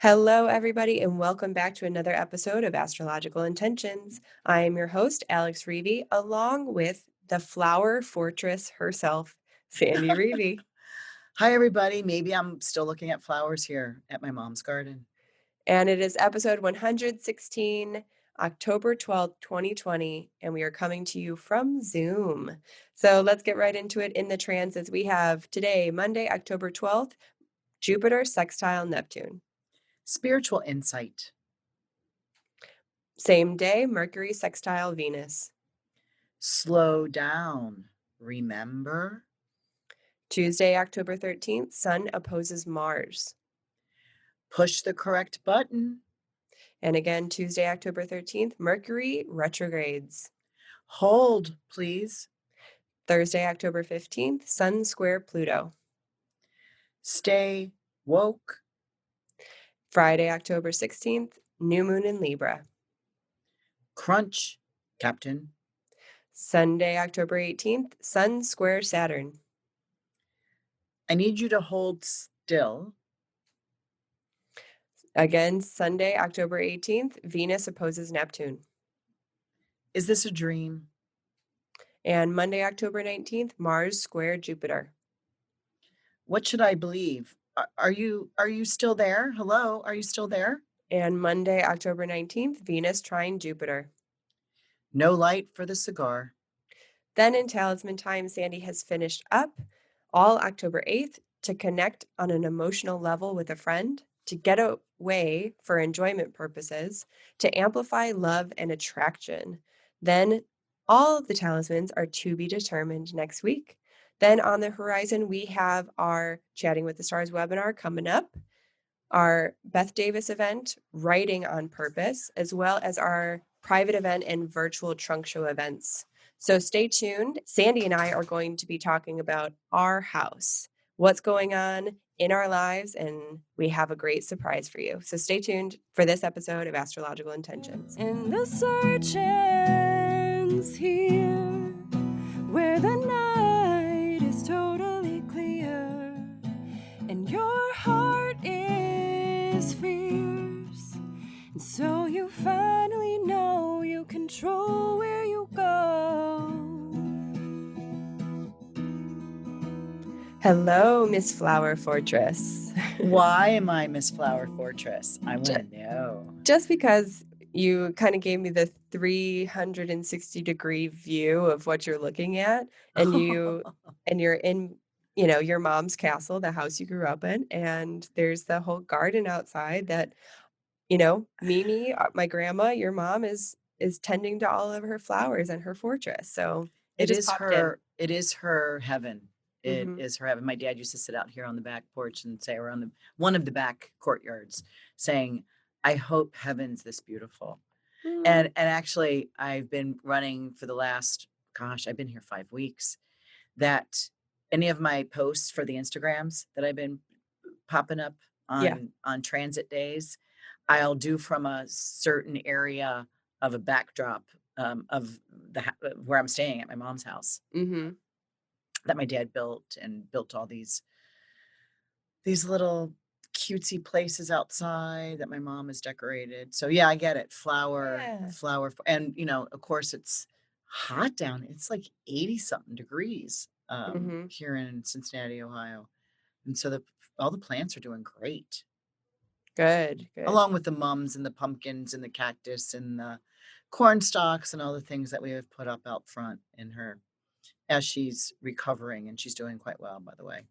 Hello, everybody, and welcome back to another episode of Astrological Intentions. I am your host, Alex Reevy, along with the flower fortress herself, Sandy Reevy. Hi, everybody. Maybe I'm still looking at flowers here at my mom's garden. And it is episode 116, October 12th, 2020, and we are coming to you from Zoom. So let's get right into it in the transits. We have today, Monday, October 12th, Jupiter sextile Neptune. Spiritual insight. Same day, Mercury sextile Venus. Slow down. Remember? Tuesday, October 13th, Sun opposes Mars. Push the correct button. And again, Tuesday, October 13th, Mercury retrogrades. Hold, please. Thursday, October 15th, Sun square Pluto. Stay woke. Friday, October 16th, new moon in Libra. Crunch, Captain. Sunday, October 18th, Sun square Saturn. I need you to hold still. Again, Sunday, October 18th, Venus opposes Neptune. Is this a dream? And Monday, October 19th, Mars square Jupiter. What should I believe? Are you still there? Hello? Are you still there? And Monday, October 19th, Venus trine Jupiter. No light for the cigar. Then in Talisman time, Sandy has finished up all October 8th to connect on an emotional level with a friend, to get away for enjoyment purposes, to amplify love and attraction. Then all of the talismans are to be determined next week. Then on the horizon, we have our Chatting with the Stars webinar coming up, our Beth Davis event, Writing on Purpose, as well as our private event and virtual trunk show events. So stay tuned. Sandy and I are going to be talking about our house, what's going on in our lives, and we have a great surprise for you. So stay tuned for this episode of Astrological Intentions. And the search ends here, where the night is totally clear, and your heart is fierce, and so you finally know you control where you go. Hello, Miss Flower Fortress. Why am I Miss Flower Fortress? I want to know. Just because you kind of gave me the 360-degree view of what you're looking at, and you're in, your mom's castle, the house you grew up in, and there's the whole garden outside that, Mimi, my grandma, your mom is tending to all of her flowers and her fortress. So it just popped in. It is her heaven. It Mhm. is her heaven. My dad used to sit out here on the back porch and say, or on one of the back courtyards, saying, I hope heaven's this beautiful. And actually, I've been running for the last, I've been here 5 weeks, that any of my posts for the Instagrams that I've been popping up Yeah. on transit days, I'll do from a certain area of a backdrop of where I'm staying at my mom's house Mhm. that my dad built, and built all these little cutesy places outside that my mom has decorated. So yeah, I get it. Yeah. And of course it's hot down. It's like 80 something degrees Mhm. here in Cincinnati, Ohio. And so all the plants are doing great, Good. along with the mums and the pumpkins and the cactus and the corn stalks and all the things that we have put up out front in her as she's recovering, and she's doing quite well, by the way.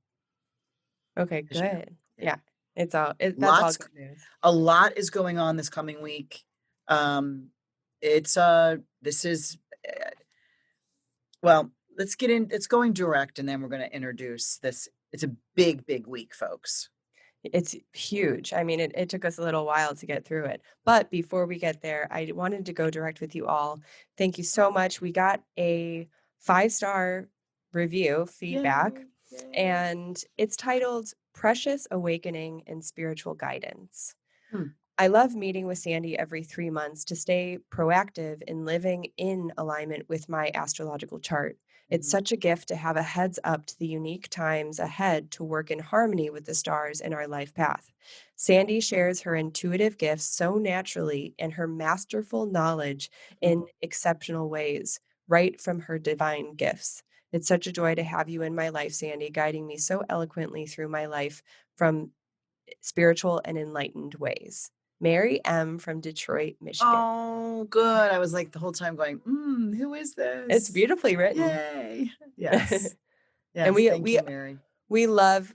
Okay, As you know. good. Yeah. Yeah. That's all Lots good news. A lot is going on this coming week. It's this is well, let's get in. It's going direct, and then we're going to introduce this. It's a big week, folks. It's huge. I mean, it took us a little while to get through it. But before we get there, I wanted to go direct with you all. Thank you so much. We got a 5-star review feedback, Yay. and it's titled Precious Awakening and Spiritual Guidance. Hmm. I love meeting with Sandy every 3 months to stay proactive in living in alignment with my astrological chart It's such a gift to have a heads up to the unique times ahead to work in harmony with the stars in our life path. Sandy shares her intuitive gifts so naturally and her masterful knowledge in exceptional ways, right from her divine gifts. It's such a joy to have you in my life, Sandy, guiding me so eloquently through my life from spiritual and enlightened ways. Mary M. from Detroit, Michigan. Oh, good. I was like the whole time going, who is It's this? beautifully written. Yay. Yes. And Yes. Thank you, Mary. we love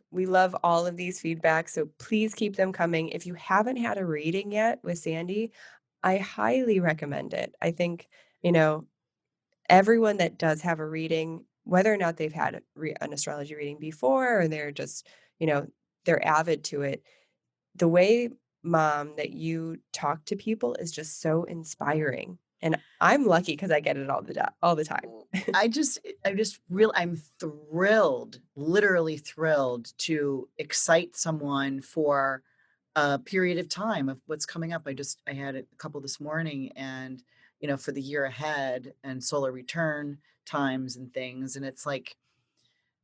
all of these feedbacks, so please keep them coming. If you haven't had a reading yet with Sandy, I highly recommend it. I think, everyone that does have a reading, whether or not they've had an astrology reading before or they're just, they're avid to it, the way, Mom, that you talk to people is just so inspiring. And I'm lucky because I get it all the time. I'm thrilled, literally thrilled to excite someone for a period of time of what's coming up. I had a couple this morning and, for the year ahead and solar return times and things. And it's like,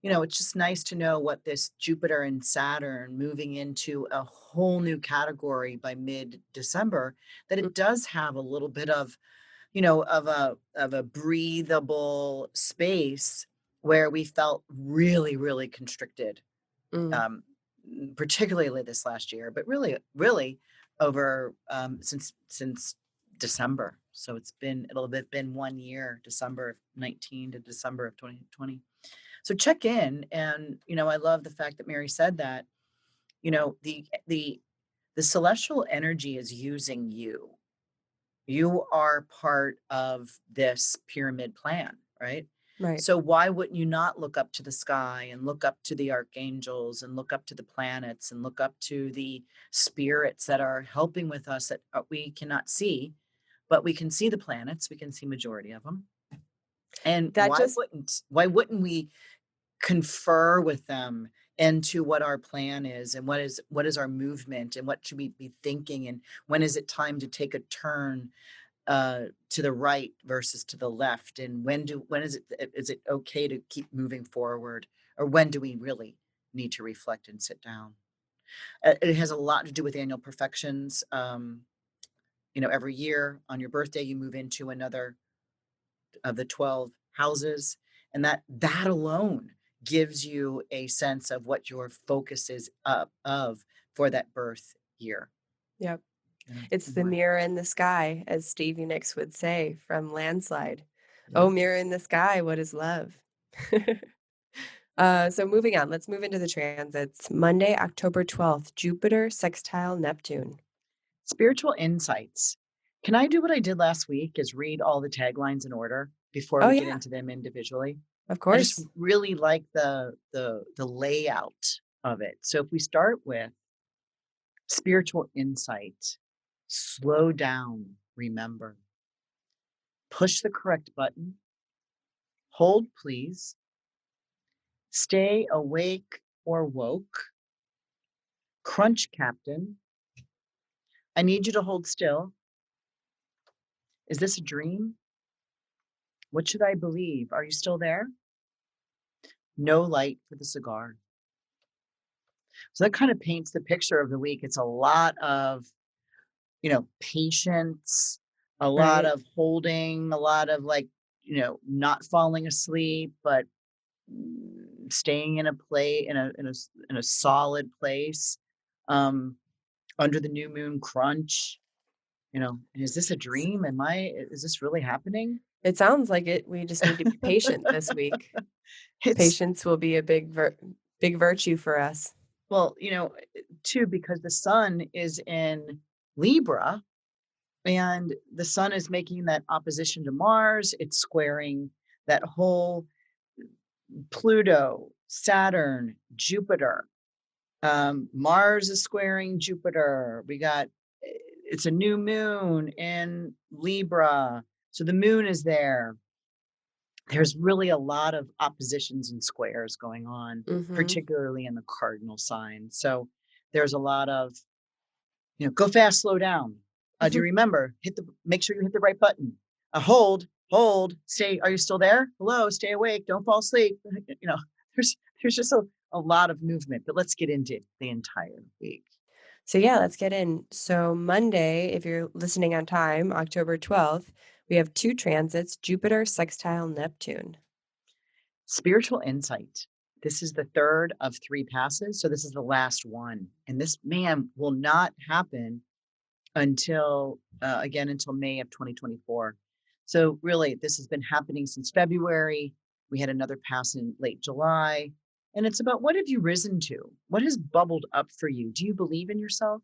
it's just nice to know what this Jupiter and Saturn moving into a whole new category by mid-December, that it does have a little bit of, of a breathable space where we felt really, really constricted, Mm. particularly this last year, but really, really over since December. So it'll have been 1 year, December of 19 to December of 2020. So check in, and I love the fact that Mary said that. The celestial energy is using you. You are part of this pyramid plan, right? Right. So why wouldn't you not look up to the sky and look up to the archangels and look up to the planets and look up to the spirits that are helping with us that we cannot see, but we can see the planets, we can see majority of them. And why wouldn't we confer with them into what our plan is and what is our movement and what should we be thinking and when is it time to take a turn to the right versus to the left, and when is it okay to keep moving forward, or when do we really need to reflect and sit down? It has a lot to do with annual perfections. Every year on your birthday you move into another of the 12 houses, and that alone gives you a sense of what your focus is of for that birth year. Yep. It's the mirror in the sky, as Stevie Nicks would say from Landslide. Yeah. Oh, mirror in the sky, what is love? So moving on, let's move into the transits. Monday, October 12th, Jupiter sextile Neptune. Spiritual insights. Can I do what I did last week, is read all the taglines in order before we get into them individually? Of course. I just really like the layout of it. So if we start with spiritual insight, slow down, remember. Push the correct button. Hold, please. Stay awake or woke. Crunch, Captain. I need you to hold still. Is this a dream? What should I believe? Are you still there? No light for the cigar. So that kind of paints the picture of the week. It's a lot of, patience, a lot of holding, a lot of not falling asleep, but staying in a solid place, under the new moon crunch. Is this a dream? Is this really happening? It sounds like it. We just need to be patient this week. Patience will be a big virtue for us. Well, too, because the sun is in Libra and the sun is making that opposition to Mars. It's squaring that whole Pluto, Saturn, Jupiter. Mars is squaring Jupiter. It's a new moon in Libra. So the moon is there. There's really a lot of oppositions and squares going on, particularly in the cardinal sign. So there's a lot of, go fast, slow down. Do you remember? Make sure you hit the right button. Hold, hold, stay, are you still there? Hello, stay awake, don't fall asleep. You know, there's just a lot of movement, but let's get into the entire week. So yeah, let's get in. So Monday, if you're listening on time, October 12th, we have 2 transits, Jupiter sextile Neptune. Spiritual insight. This is the third of 3 passes. So this is the last one. And this, man, will not happen until, again, until May of 2024. So really, this has been happening since February. We had another pass in late July. And it's about, what have you risen to? What has bubbled up for you? Do you believe in yourself?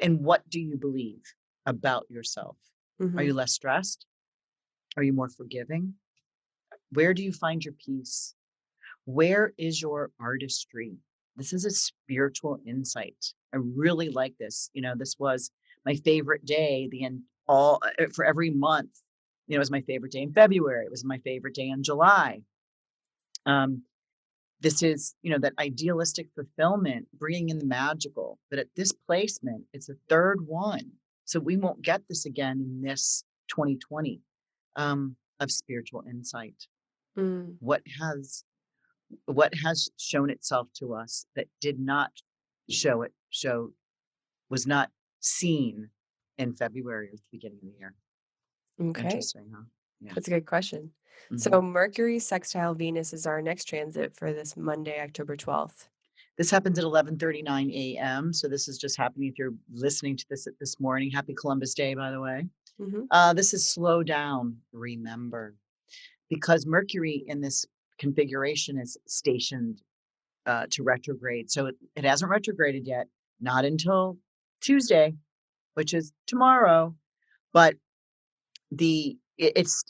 And what do you believe about yourself? Are you less stressed? Are you more forgiving? Where do you find your peace? Where is your artistry? This is a spiritual insight. I really like this. You know, this was my favorite day, for every month. You know, it was my favorite day in February. It was my favorite day in July. This is, you know, that idealistic fulfillment, bringing in the magical. But at this placement, it's the third one. So we won't get this again in this 2020 of spiritual insight. What has shown itself to us that did not was not seen in February or the beginning of the year? Okay. Interesting, huh? Yeah. That's a good question. So Mercury sextile Venus is our next transit for this Monday, October 12th. This happens at 11:39 a.m. So this is just happening if you're listening to this morning. Happy Columbus Day, by the way. This is slow down, remember, because Mercury in this configuration is stationed to retrograde. So it hasn't retrograded yet, not until Tuesday, which is tomorrow. But it's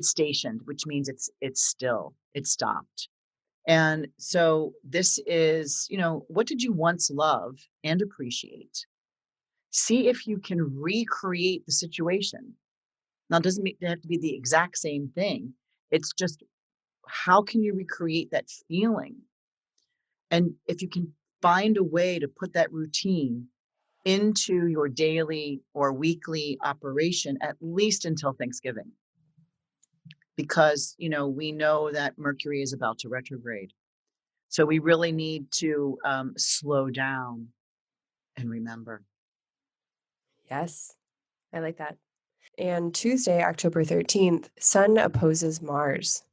stationed, which means it's still, it's stopped. And so this is, you know, what did you once love and appreciate? See if you can recreate the situation. Now, it doesn't have to be the exact same thing. It's just, how can you recreate that feeling? And if you can find a way to put that routine into your daily or weekly operation, at least until Thanksgiving, because, you know, we know that Mercury is about to retrograde. So we really need to slow down and remember. Yes, I like that. And Tuesday, October 13th, Sun opposes Mars.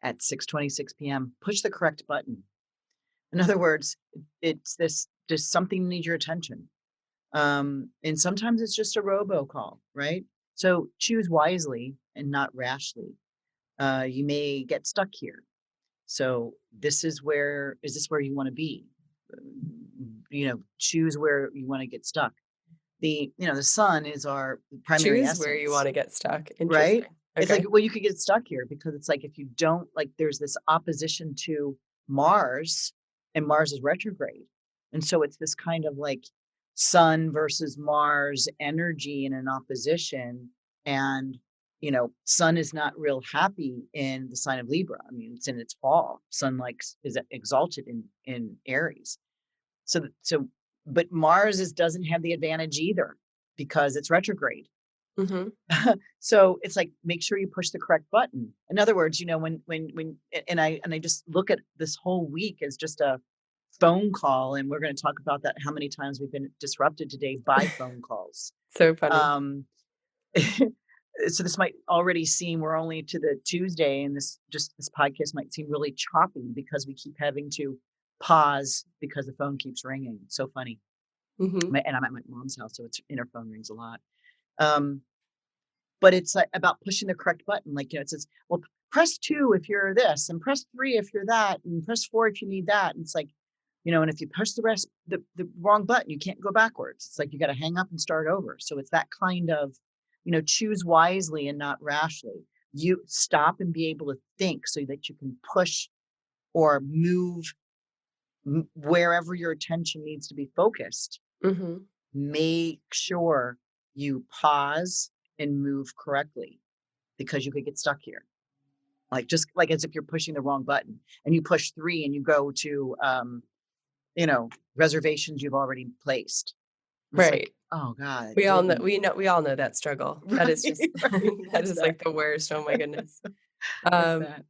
At 6:26 p.m., push the correct button. In other words, it's just something needs your attention. And sometimes it's just a robocall, right? So choose wisely and not rashly. You may get stuck here. So is this where you want to be? You know, choose where you want to get stuck. The sun is our primary Choose essence. where you want to get stuck. Right? Interesting. It's like, well, you could get stuck here because it's like, if you don't, like, there's this opposition to Mars, and Mars is retrograde. And so it's this kind of like Sun versus Mars energy in an opposition. And, you know, Sun is not real happy in the sign of Libra. I mean, it's in its fall. Sun is exalted in Aries. But Mars doesn't have the advantage either because it's retrograde. So it's like, make sure you push the correct button. In other words, you know, when I just look at this whole week as just a phone call, and we're going to talk about that, how many times we've been disrupted today by phone calls. So funny. So this might already seem, we're only to the Tuesday, and this podcast might seem really choppy because we keep having to pause because the phone keeps ringing. So funny. And I'm at my mom's house, so her phone rings a lot. But it's like about pushing the correct button. Like, you know, it says, well, press 2 if you're this, and press 3 if you're that, and press 4 if you need that. And it's like, you know, and if you push the wrong button, you can't go backwards. It's like, you got to hang up and start over. So it's that kind of, you know, choose wisely and not rashly. You stop and be able to think so that you can push or move wherever your attention needs to be focused. Make sure you pause and move correctly, because you could get stuck here. Like, just like as if you're pushing the wrong button and you push 3 and you go to, you know, reservations you've already placed. It's right. Like, Oh God, We all know didn't. we all know that struggle. That Right, is just right. that It's is, that. like, the worst, oh my goodness. It's Um, that.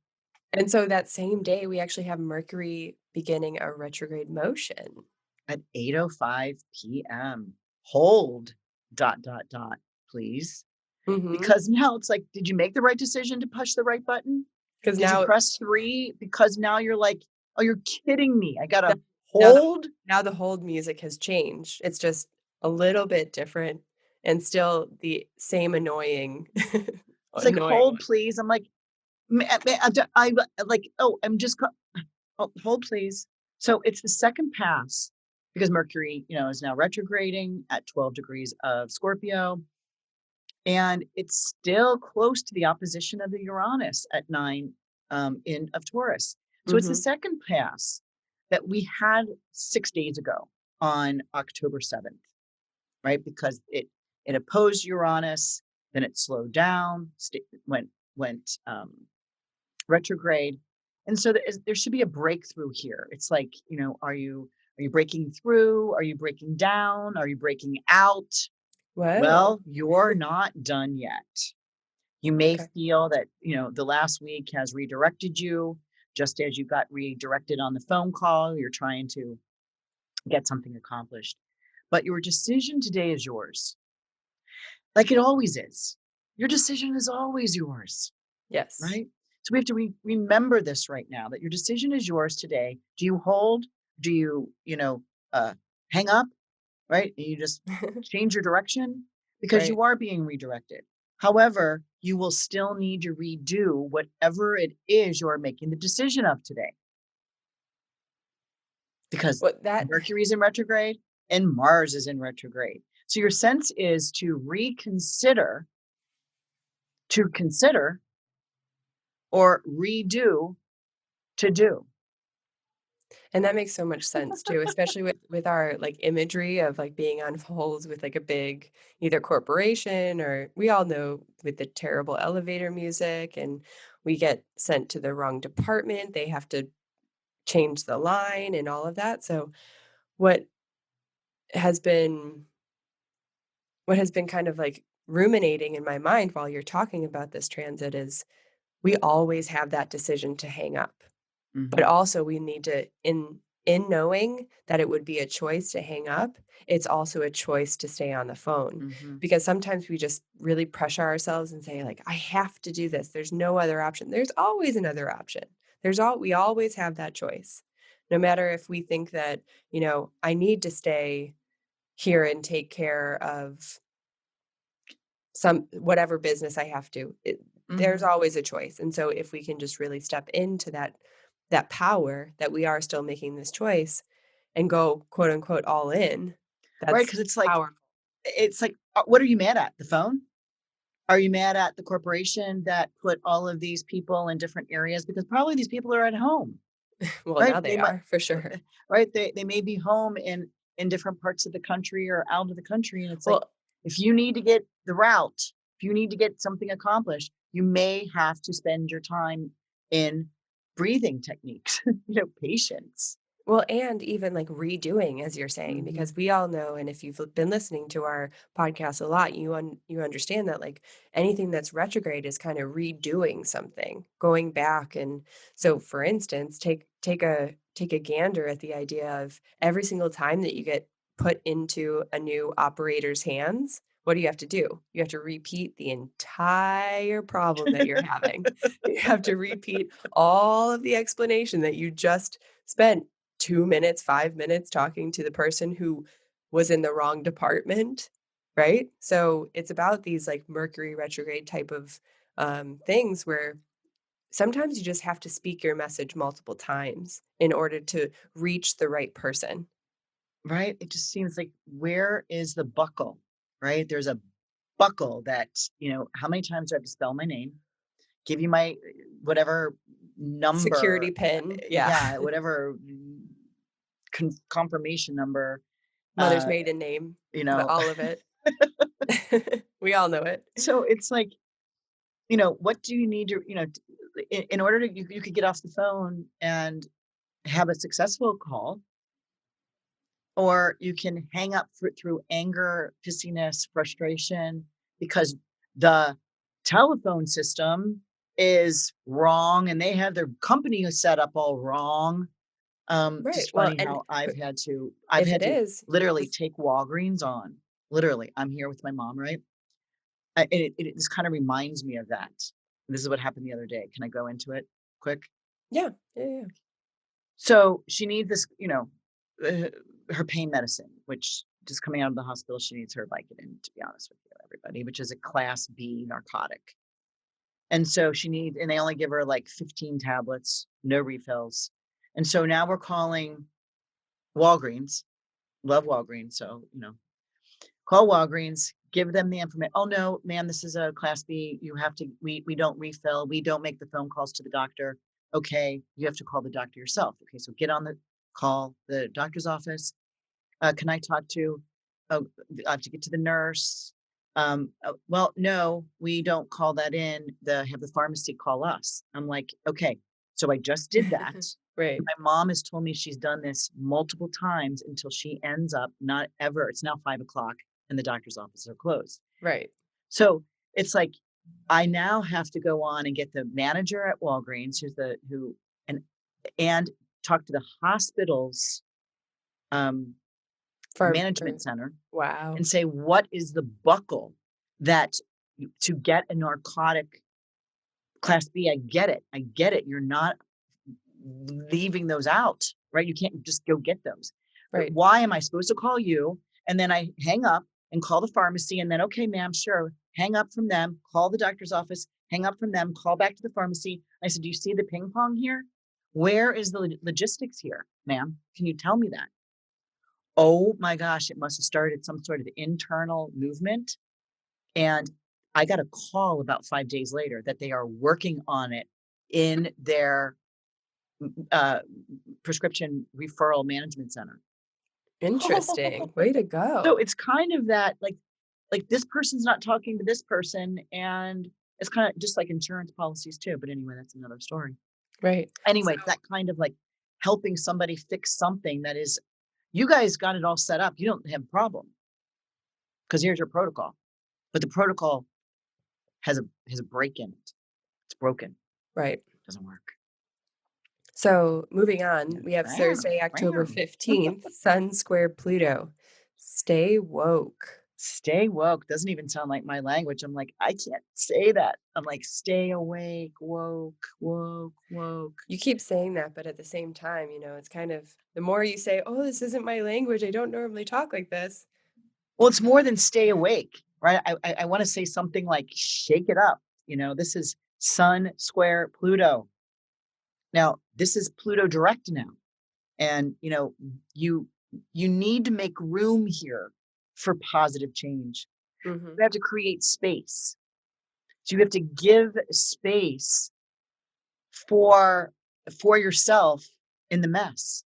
and so that same day, we actually have Mercury beginning a retrograde motion. At 8:05 p.m. Hold, dot, dot, dot, please. Mhm. Because now it's like, did you make the right decision to push the right button? 'Cause Did you now press 3? Because now you're like, "Oh, you're kidding me. I now gotta now the hold?" now the hold music has changed. It's just a little bit different and still the same annoying It's like, annoying "Hold, one. please." I'm like, like, "Oh, I'm just co oh, hold, please." So it's the second pass because Mercury, is now retrograding at 12 degrees of Scorpio, and it's still close to the opposition of the Uranus at 9 in of Taurus. So it's the Mhm, second pass that we had 6 days ago on October 7th, right? Because it opposed Uranus, then it slowed down, went retrograde, and so there should be a breakthrough here. It's like, are you breaking through? Are you breaking down? Are you breaking out? wow, Well, you're not done yet. You may okay. feel that, the last week has redirected you, just as you got redirected on the phone call. You're trying to get something accomplished. But your decision today is yours, like it always is. Your decision is always yours, Yes. right? So we have to remember this right now that your decision is yours today. Do you hold? Do you, uh, hang up? Right? And you just change your direction because Right. you are being redirected. However, you will still need to redo whatever it is you're making the decision of today because What that Mercury is in retrograde and Mars is in retrograde. So your sense is to consider, or redo to do. And that makes so much sense too, especially with our, like, imagery of, like, being on hold with, like, a big either corporation or we all know with the terrible elevator music, and we get sent to the wrong department, they have to change the line and all of that, so what has been what has been kind of, like, ruminating in my mind while you're talking about this transit is we always have that decision to hang up. But Mhm, also we need to in knowing that it would be a choice to hang up, it's also a choice to stay on the phone. mhm. Because sometimes we just really pressure ourselves and say like, "I have to do this. There's no other option." There's always another option. We always have that choice. No matter if we think that, I need to stay here and take care of some whatever business I have to. There's Mhm. always a choice, and so if we can just really step into that power that we are still making this choice and go, quote, unquote, "all in," Right, that's because it's like powerful. what are you mad at? The phone? Are you mad at the corporation that put all of these people in different areas? Because probably these people are at home, Well, right? now they are, for sure. Right? They may be home in different parts of the country or out of the country, and it's like Well, if you need to get the route, if you need to get something accomplished, you may have to spend your time in breathing techniques, patience. And even, like, redoing, as you're saying, Mhm, because we all know, and if you've been listening to our podcast a lot, you understand that, like, anything that's retrograde is kinda redoing something, going back, and so, for instance, take a gander at the idea of every single time that you get put into a new operator's hands, what do you have to do? You have to repeat the entire problem that you're having. You have to repeat all of the explanation that you just spent 2 minutes, 5 minutes talking to the person who was in the wrong department, right? So, it's about these, like, Mercury retrograde type of, things where sometimes you just have to speak your message multiple times in order to reach the right person. right? It just seems like where is the buckle, right? There's a buckle that, how many times do I have to spell my name? Give you my whatever Security number, pin, yeah. yeah, whatever confirmation number, Mother's uh, maiden name, you the know. all of it. We all know it. So it's like, what do you need to, in order to you could get off the phone and have a successful call, or you can hang up through anger, pissiness, frustration, because the telephone system is wrong and they have their company set up all wrong. Right. Just Well, funny and how I've had to if it is, literally just take Walgreens on. Literally, I'm here with my mom, right? It just kind of reminds me of that. This is what happened the other day. Can I go into it quick? yeah, yeah, yeah. So she needs this, uh, her pain medicine, which just coming out of the hospital, she needs her Vicodin, to be honest with you, everybody, which is a class B narcotic. And so and they only give her like 15 tablets, no refills. And so now we're calling Walgreens, love Walgreens. So, call Walgreens, give them the information. Oh no, ma'am, this is a class B. You have to, we don't refill. We don't make the phone calls to the doctor. Okay, you have to call the doctor yourself. Okay, so get on the call the doctor's office. Can I talk to, oh, I have to get to the nurse. Well, no, we don't call that in. Have the pharmacy call us. I'm like, okay, so I just did that. Right, My mom has told me she's done this multiple times until she ends up not ever. It's now 5 o'clock and the doctor's offices are closed. right. So it's like I now have to go on and get the manager at Walgreens, and and talk to the hospital's management center Wow. and say, what is the buckle that to get a narcotic class B? I get it. I get it. You're not leaving those out, right? You can't just go get those. But Right. why am I supposed to call you? And then I hang up and call the pharmacy and then, okay, ma'am, sure. Hang up from them, call the doctor's office, hang up from them, call back to the pharmacy. I said, do you see the ping pong here? Where is the logistics here, ma'am? Can you tell me that? Oh my gosh, it must have started some sort of internal movement. And I got a call about 5 days later that they are working on it in their uh, prescription referral management center. Interesting. Way to So go. it's kind of that like this person's not talking to this person, and it's kind of just like insurance policies too. But anyway, that's another story. Right. Anyway, it's that kind of like helping somebody fix something that is, you guys got it all set up. You don't have a problem because here's your protocol. But the protocol has a break in it. It's broken. Right. It doesn't work. So moving on, we have Bam, Thursday, October bam. 15th, Sun square Pluto. Stay woke. Stay woke doesn't even sound like my language. I'm like, I can't say that. I'm like, stay awake, woke, woke, woke. You keep saying that, but at the same time, it's kind of the more you say, oh, this isn't my language. I don't normally talk like this. Well, it's more than stay awake, right? I want to say something like shake it up. This is Sun square Pluto. Now, this is Pluto direct now. And, you need to make room here for positive change. Mm-hmm. You have to create space. So you have to give space for yourself in the mess.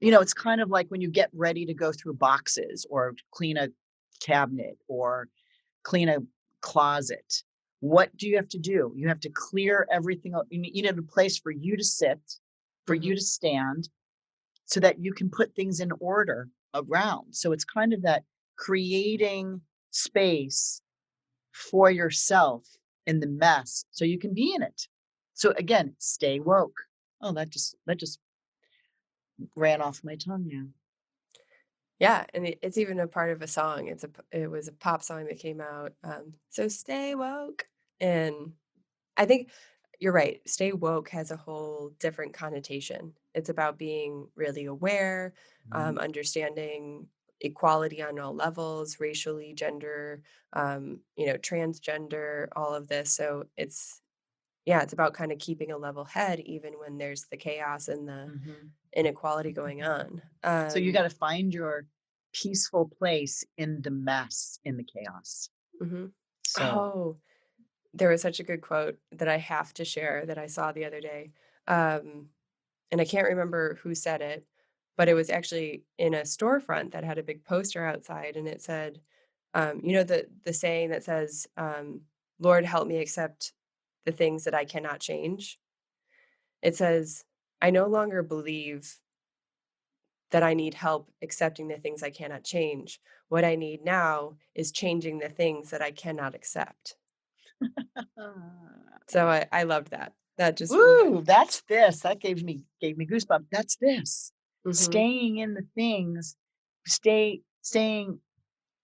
It's kind of like when you get ready to go through boxes or clean a cabinet or clean a closet. What do you have to do? You have to clear everything up. You need a place for you to sit, for you to stand, so that you can put things in order around. So it's kind of that creating space for yourself in the mess so you can be in it. So again, stay woke. Oh, that just ran off my tongue now. Yeah, and it's even a part of a song. It was a pop song that came out. So stay woke, and I think you're right. Stay woke has a whole different connotation. It's about being really aware, understanding equality on all levels, racially, gender, transgender, all of this. So it's about kind of keeping a level head even when there's the chaos and the inequality going on. So you got to find your peaceful place in the mess, in the chaos. So Oh, there was such a good quote that I have to share that I saw the other day. And I can't remember who said it, but it was actually in a storefront that had a big poster outside, and it said, the saying that says, "Lord, help me accept the things that I cannot change." It says, "I no longer believe that I need help accepting the things I cannot change. What I need now is changing the things that I cannot accept. So I loved that. That just Ooh, that's this. That gave me goosebumps. That's this. Mhm, Staying in the things, staying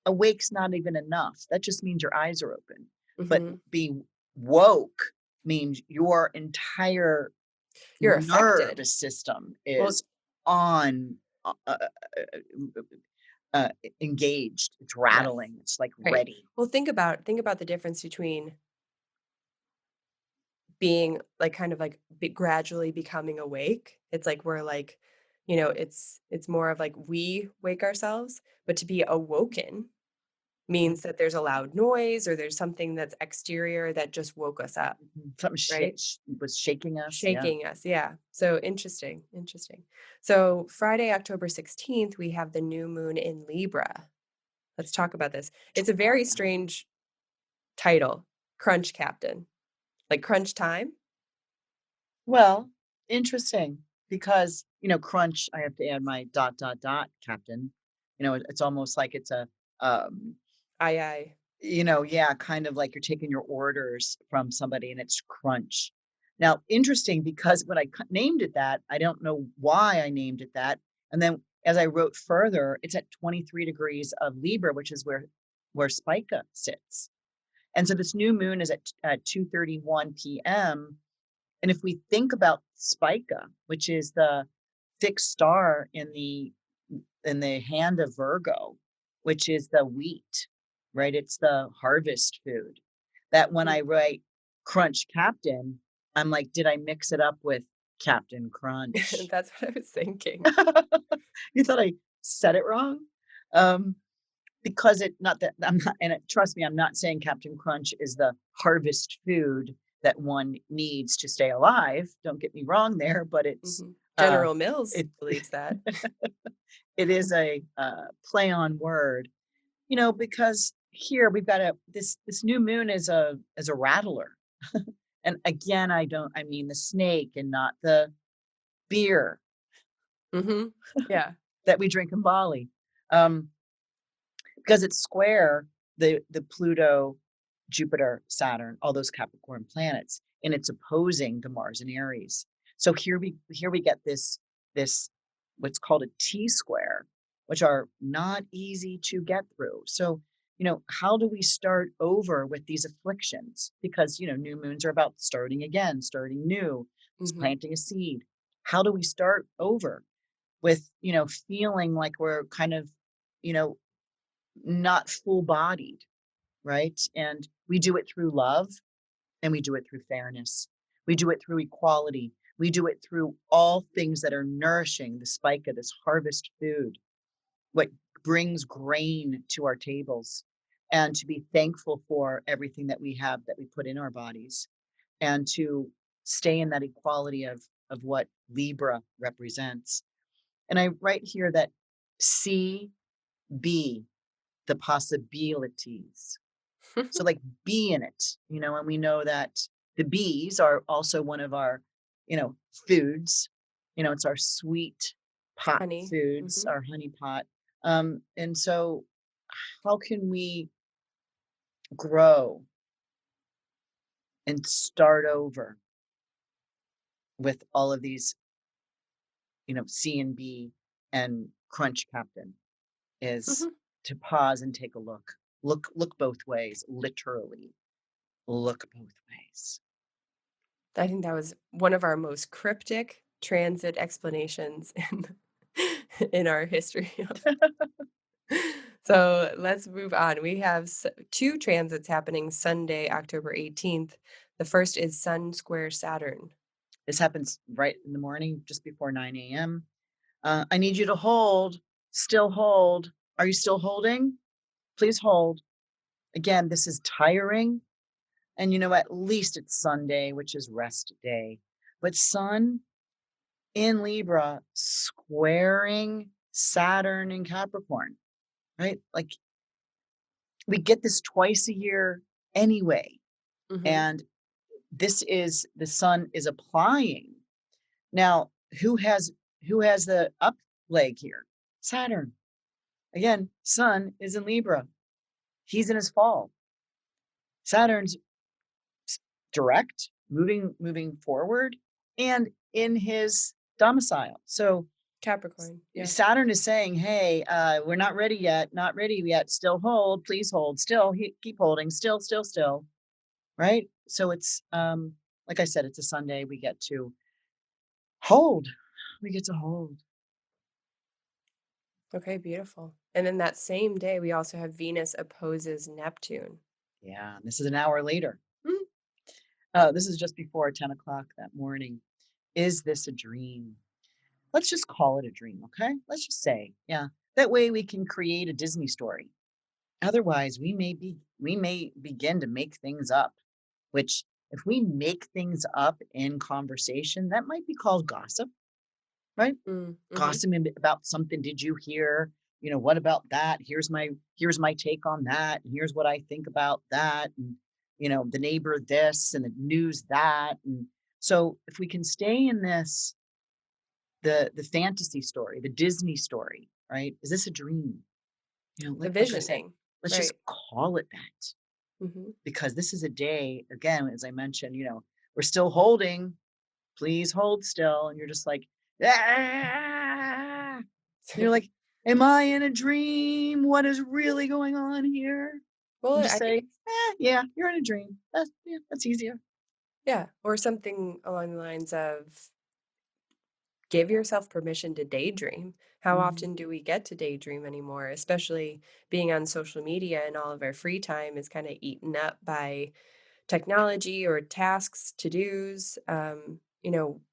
awake's not even enough. That just means your eyes are open. But mhm. being woke means your entire You're affected. nervous system Well, is on uh, engaged. It's yes, rattling. It's like right. ready. Well, think about the difference between being, like, kind of, like, gradually becoming awake. It's like we're, like, it's more of, like, we wake ourselves, but to be awoken means that there's a loud noise or there's something that's exterior that just woke us up, Something right? was shaking us. Yeah. Shaking us, yeah. So interesting, interesting. So Friday, October 16th, we have the new moon in Libra. Let's talk about this. It's a very Trine. strange title, Crunch Captain. Like crunch time? Well, interesting because, crunch, I have to add my dot, dot, dot, captain. It's almost like it's um, Aye, aye. yeah, kind of like you're taking your orders from somebody and it's crunch. Now, interesting because when I named it that, I don't know why I named it that. And then as I wrote further, it's at 23 degrees of Libra, which is where Spica sits. And so this new moon is at 2:31 p.m. And if we think about Spica, which is the fixed star in the hand of Virgo, which is the wheat, right? It's the harvest food. That when Mhm. I write Crunch Captain, I'm like, did I mix it up with Captain Crunch? That's what I was thinking. You thought I said it wrong? Um, because it not that I'm not, and trust me, I'm not saying Captain Crunch is the harvest food that one needs to stay alive. Don't get me wrong there, but Mhm. uh, General Mills it believes that. it is a play on word, because here we've got this new moon is a rattler, and again, I mean the snake and not the beer Mhm. Yeah. that we drink in Bali. Um, because it's square the Pluto, Jupiter, Saturn, all those Capricorn planets, and it's opposing to Mars and Aries. So here we get this what's called a T square, which are not easy to get through. So, how do we start over with these afflictions? Because, new moons are about starting again, starting new, Mhm. planting a seed. How do we start over with, feeling like we're kind of, you know, not full bodied, right? And we do it through love and we do it through fairness. We do it through equality. We do it through all things that are nourishing the spica, this harvest food, what brings grain to our tables, and to be thankful for everything that we have that we put in our bodies, and to stay in that equality of what Libra represents. And I write here that see, be the possibilities. So like be in it, and we know that the bees are also one of our, foods. It's our sweet pot Honey. foods, Mhm. our honey pot. And so how can we grow and start over with all of these, C and B and Crunch Captain is Mhm. to pause and take a look. Look both ways, literally. Look both ways. I think that was one of our most cryptic transit explanations in our history. So let's move on. We have two transits happening Sunday, October 18th. The first is Sun square Saturn. This happens right in the morning, just before 9 a.m. I need you to hold, still hold. Are you still holding? Please hold. Again, this is tiring. And at least it's Sunday, which is rest day. But Sun in Libra squaring Saturn in Capricorn, right? Like we get this twice a year anyway. Mhm. And this is the Sun is applying. Now, who has the leg here. Saturn. Again, Sun is in Libra. He's in his fall. Saturn's direct, moving forward, and in his domicile. So Capricorn. Yeah. Saturn is saying, hey, we're not ready yet, still hold, please hold, still keep holding, still, right? So it's like I said, it's a Sunday. We get to hold. Okay, beautiful. And then that same day, we also have Venus opposes Neptune. Yeah, this is an hour later. This is just before 10 o'clock that morning. Is this a dream? Let's just call it a dream, okay? Let's just say, yeah. That way we can create a Disney story. Otherwise, we may begin to make things up, which if we make things up in conversation, that might be called gossip, right? Gossiping about something. Did you hear? What about that? Here's my take on that. And here's what I think about that. And the neighbor this and the news that. And so if we can stay in this, the fantasy story, the Disney story, right? Is this a dream? The like I said, visioning. let's just call it that. Mm-hmm. Because this is a day, again, as I mentioned, we're still holding, please hold still. And you're just like, ah! You're like, am I in a dream? What is really going on here? Well, just say, yeah, you're in a dream. That's easier. Yeah. Or something along the lines of give yourself permission to daydream. How often do we get to daydream anymore? Especially being on social media and all of our free time is kind of eaten up by technology or tasks, to-dos.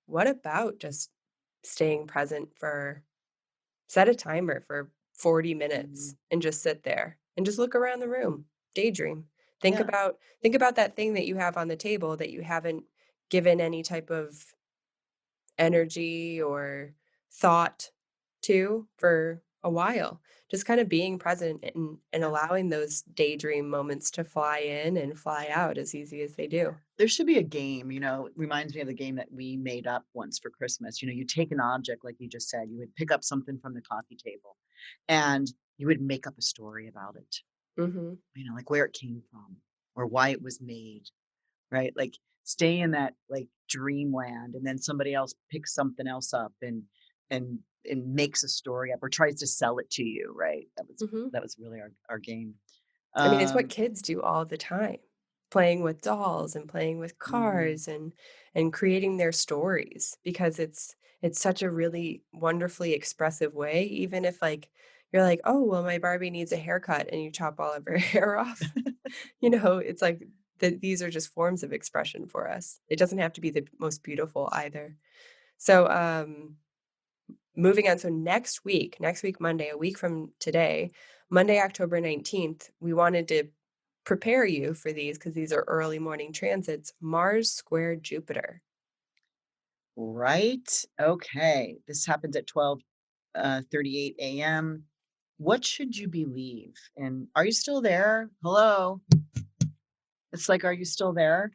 What about just staying present set a timer for 40 minutes and just sit there and just look around the room, daydream. Think about that thing that you have on the table that you haven't given any type of energy or thought to for a while. Just kind of being present and allowing those daydream moments to fly in and fly out as easy as they do. There should be a game, it reminds me of the game that we made up once for Christmas. You take an object, like you just said, you would pick up something from the coffee table and you would make up a story about it. Like where it came from or why it was made, right? Like stay in that like dreamland, and then somebody else picks something else up and makes a story up or tries to sell it to you, right? That was really our game. I mean, it's what kids do all the time, playing with dolls and playing with Mm-hmm. cars and creating their stories, because it's such a really wonderfully expressive way. Even if like you're like, oh well, my Barbie needs a haircut, and you chop all of her hair off. It's like these are just forms of expression for us. It doesn't have to be the most beautiful either. So moving on. So next week, Monday, a week from today, Monday, October 19th, we wanted to prepare you for these because these are early morning transits. Mars square Jupiter. Right. Okay. This happens at 12:38 a.m. What should you believe? And are you still there? Hello. It's like, are you still there?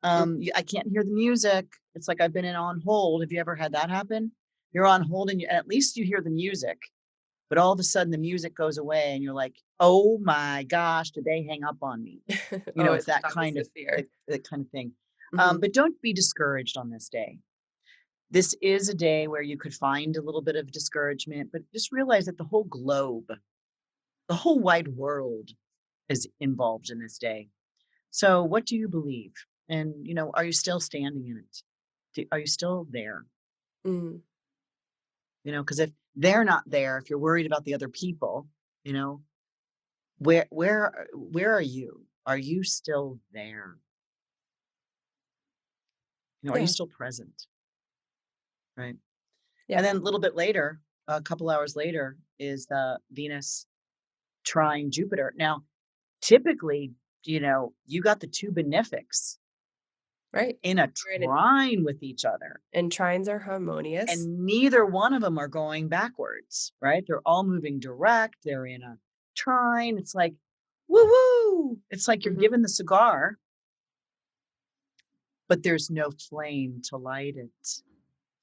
I can't hear the music. It's like I've been on hold. Have you ever had that happen? You're on hold and at least you hear the music, but all of a sudden the music goes away and you're like, oh my gosh, did they hang up on me? It's that kind of thing. But don't be discouraged on this day. This is a day where you could find a little bit of discouragement, but just realize that the whole globe, the whole wide world is involved in this day. So what do you believe? And, are you still standing in it? Are you still there? Because if they're not there, if you're worried about the other people, where are you? Are you still there? Are you still present? Right. Yeah. And then a little bit later, a couple hours later, is the Venus trine Jupiter. Now, typically, you got the two benefics right in a trine with each other. And trines are harmonious. And neither one of them are going backwards, right? They're all moving direct. They're in a trine. It's like, woo-woo. It's like you're given the cigar, but there's no flame to light it.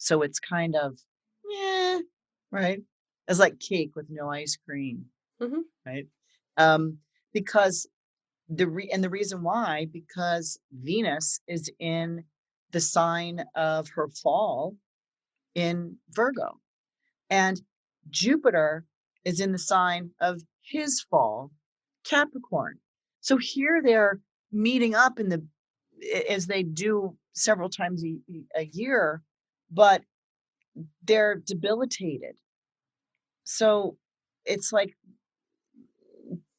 So it's kind of, right? It's like cake with no ice cream, Mhm. right? Um, because the reason why, because Venus is in the sign of her fall in Virgo, and Jupiter is in the sign of his fall, Capricorn. So here they're meeting up in the as they do several times a year, but they're debilitated. So it's like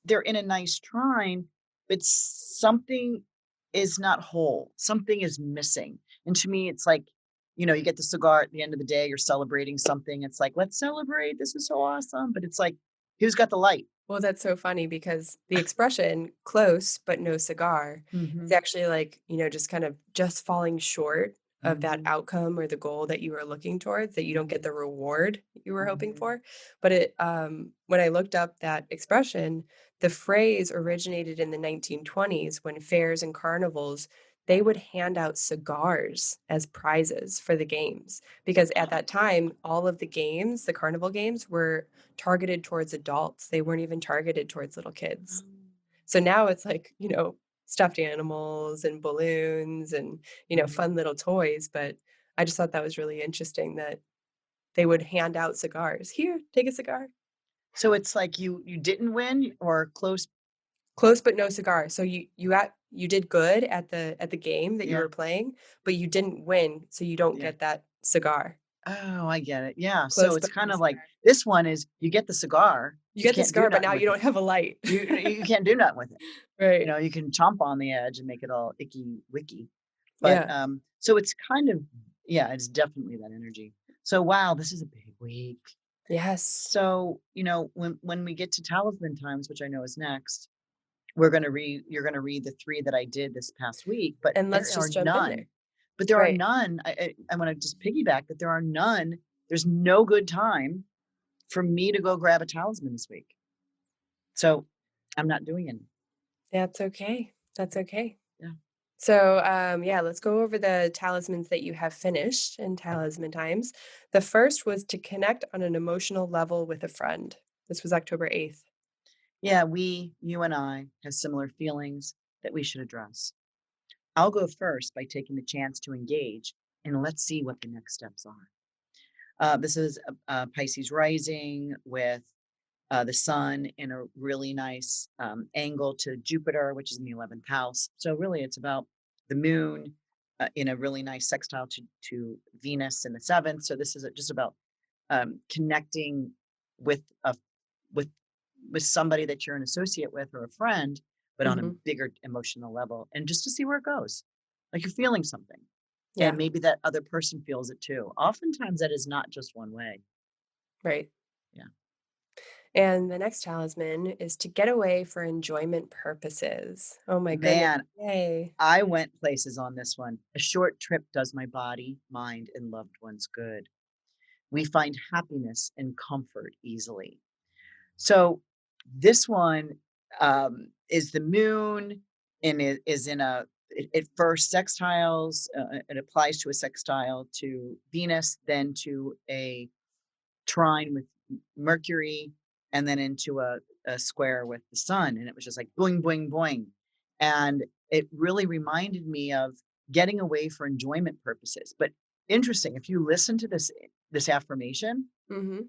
they're in a nice trine, but something is not whole. Something is missing. And to me, it's like, you get the cigar at the end of the day, you're celebrating something. It's like, let's celebrate. This is so awesome. But it's like, who's got the light? Well, that's so funny because the expression "close but no cigar" is Hmm. actually like, just kind of just falling short of that Hmm. outcome or the goal that you were looking towards, that you don't get Hmm. the reward you were hoping Hmm. for. But when I looked up that expression, the phrase originated in the 1920s when fairs and carnivals, they would hand out cigars as prizes for the games. Because at that time, all of the games, the carnival games, were targeted towards adults. They weren't even targeted towards little kids. So now it's like, stuffed animals and balloons and, fun little toys. But I just thought that was really interesting that they would hand out cigars. Here, take a cigar. So it's like you didn't win or close. Close but no cigar. So you did good at the game that you Yeah. were playing, but you didn't win, so you don't Yeah. get that cigar. Oh, I get it. Yeah. So Close it's but no kind of like cigar. this one is you get the cigar, You you get the can't do cigar, but nothing now you with it. don't have a light. You can't do nothing with it. Right. You can chomp on the edge and make it all icky wicky. But Yeah. so it's kind of, yeah, it's definitely that energy. So wow, this is a big week. Yes. So, when we get to talisman times, which I know is next, you're gonna read the three that I did this past week, but And let's there are just jump in none. there. But there are Right. none. I want to just piggyback that there are none. There's no good time for me to go grab a talisman this week. So I'm not doing any. That's okay. That's okay. Yeah. So, yeah, let's go over the talismans that you have finished in Talisman Times. The first was to connect on an emotional level with a friend. This was October 8th. Yeah, you and I, have similar feelings that we should address. I'll go first by taking the chance to engage, and let's see what the next steps are. This is Pisces rising with the sun in a really nice angle to Jupiter, which is in the 11th house. So, really, it's about the moon in a really nice sextile to Venus in the 7th. So, this is just about connecting with a with with somebody that you're an associate with or a friend, but on a Mhm. bigger emotional level, and just to see where it goes. Like you're feeling something, and Yeah, maybe that other person feels it too. Oftentimes, that is not just one way. right. Yeah, And the next talisman is to get away for enjoyment purposes. Oh my goodness. man, Yay. I went places on this one. A short trip does my body, mind, and loved ones good. We find happiness and comfort easily. So this one is the moon, and it is in it first sextiles. It applies to a sextile to Venus, then to a trine with Mercury, and then into a square with the sun. And it was just like boing, boing, boing. And it really reminded me of getting away for enjoyment purposes. But interesting, if you listen to this affirmation, Mhm.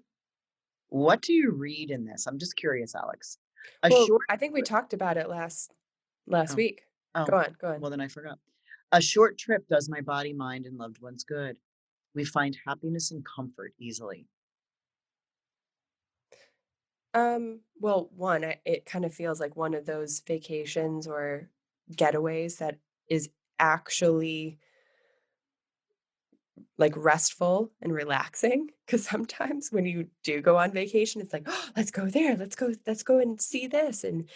what do you read in this? I'm just curious, Alex. A Well, short I think we trip. talked about it last Oh, week. oh, Go on, go on. well, then I forgot. A short trip does my body, mind, and loved ones good. We find happiness and comfort easily. Well, one, it kind of feels like one of those vacations or getaways that is actually like restful and relaxing. Because sometimes when you do go on vacation, it's like, oh, let's go there, let's go and see this, and